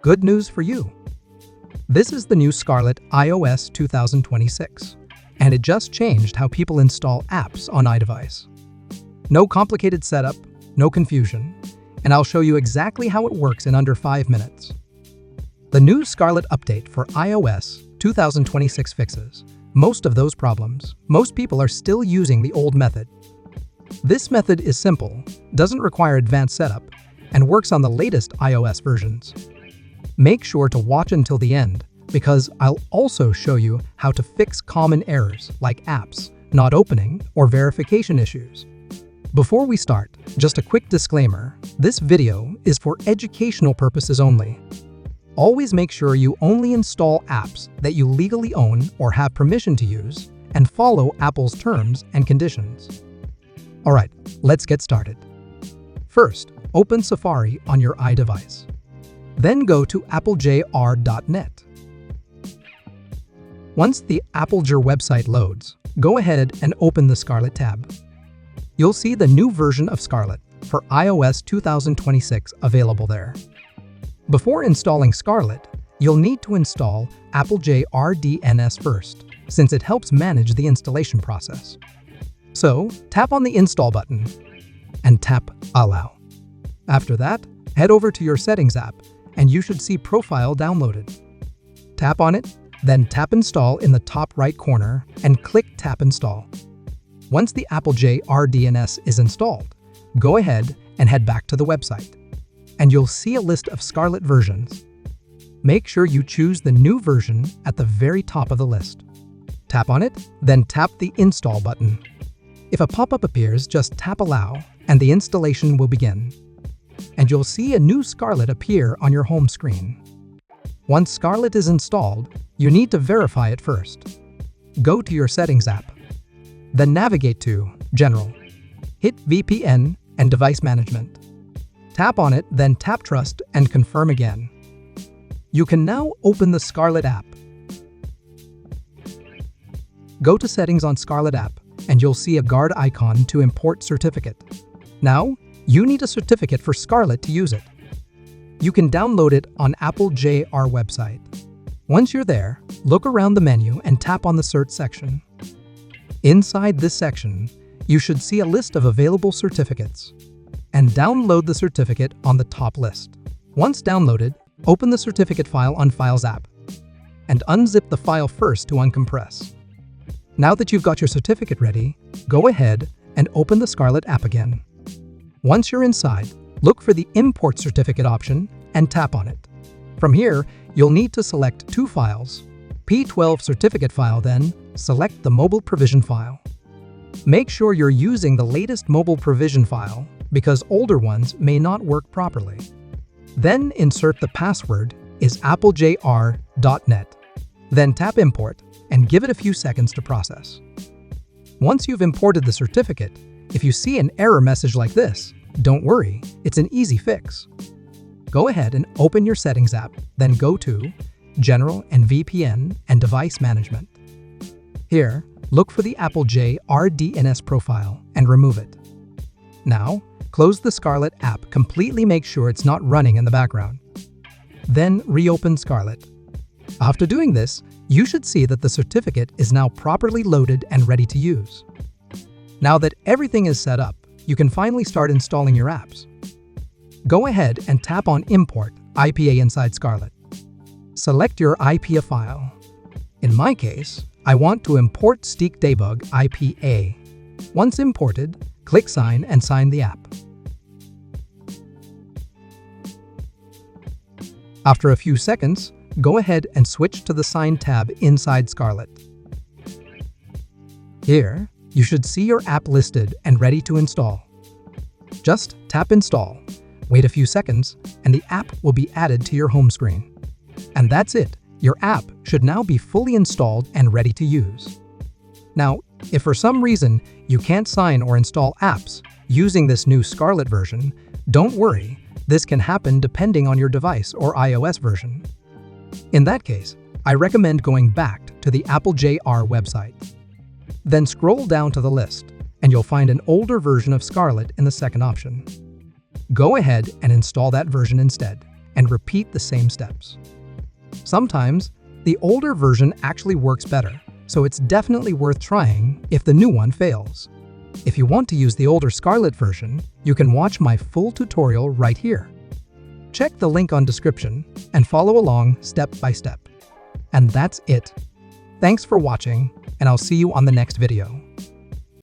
Good news for you! This is the new Scarlet iOS 2026, and it just changed how people install apps on iDevice. No complicated setup, no confusion, and I'll show you exactly how it works in under 5 minutes. The new Scarlet update for iOS 2026 fixes most of those problems. Most people are still using the old method. This method is simple, doesn't require advanced setup, and works on the latest iOS versions. Make sure to watch until the end, because I'll also show you how to fix common errors like apps not opening or verification issues. Before we start, just a quick disclaimer, this video is for educational purposes only. Always make sure you only install apps that you legally own or have permission to use, and follow Apple's terms and conditions. Alright, let's get started. First, open Safari on your iDevice. Then go to applejr.net. Once the Applejr website loads, go ahead and open the Scarlet tab. You'll see the new version of Scarlet for iOS 2026 available there. Before installing Scarlet, you'll need to install Applejr DNS first, since it helps manage the installation process. So, tap on the Install button and tap Allow. After that, head over to your Settings app and you should see Profile downloaded. Tap on it, then tap Install in the top right corner and click Tap Install. Once the Applejr DNS is installed, go ahead and head back to the website, and you'll see a list of Scarlet versions. Make sure you choose the new version at the very top of the list. Tap on it, then tap the Install button. If a pop-up appears, just tap Allow, and the installation will begin. And you'll see a new Scarlet appear on your home screen. Once Scarlet is installed, you need to verify it first. Go to your Settings app. Then navigate to General. Hit VPN and Device Management. Tap on it, then tap Trust and confirm again. You can now open the Scarlet app. Go to Settings on Scarlet app, and you'll see a guard icon to import certificate. Now, you need a certificate for Scarlet to use it. You can download it on Applejr website. Once you're there, look around the menu and tap on the Cert section. Inside this section, you should see a list of available certificates, and download the certificate on the top list. Once downloaded, open the certificate file on Files app, and unzip the file first to uncompress. Now that you've got your certificate ready, go ahead and open the Scarlet app again. Once you're inside, look for the Import Certificate option and tap on it. From here, you'll need to select 2 files. P12 certificate file, then select the mobile provision file. Make sure you're using the latest mobile provision file because older ones may not work properly. Then insert the password is applejr.net. Then tap Import and give it a few seconds to process. Once you've imported the certificate, if you see an error message like this, don't worry, it's an easy fix. Go ahead and open your Settings app, then go to General and VPN and Device Management. Here, look for the Applejr DNS profile and remove it. Now, close the Scarlet app. Completely make sure it's not running in the background. Then reopen Scarlet. After doing this, you should see that the certificate is now properly loaded and ready to use. Now that everything is set up, you can finally start installing your apps. Go ahead and tap on Import IPA inside Scarlet. Select your IPA file. In my case, I want to import Steak Debug IPA. Once imported, click Sign and sign the app. After a few seconds, go ahead and switch to the Sign tab inside Scarlet. Here, you should see your app listed and ready to install. Just tap Install, wait a few seconds, and the app will be added to your home screen. And that's it. Your app should now be fully installed and ready to use. Now, if for some reason you can't sign or install apps using this new Scarlet version, don't worry, this can happen depending on your device or iOS version. In that case, I recommend going back to the Applejr website. Then scroll down to the list, and you'll find an older version of Scarlet in the second option. Go ahead and install that version instead, and repeat the same steps. Sometimes, the older version actually works better, so it's definitely worth trying if the new one fails. If you want to use the older Scarlet version, you can watch my full tutorial right here. Check the link on description and follow along step by step. And that's it. Thanks for watching, and I'll see you on the next video.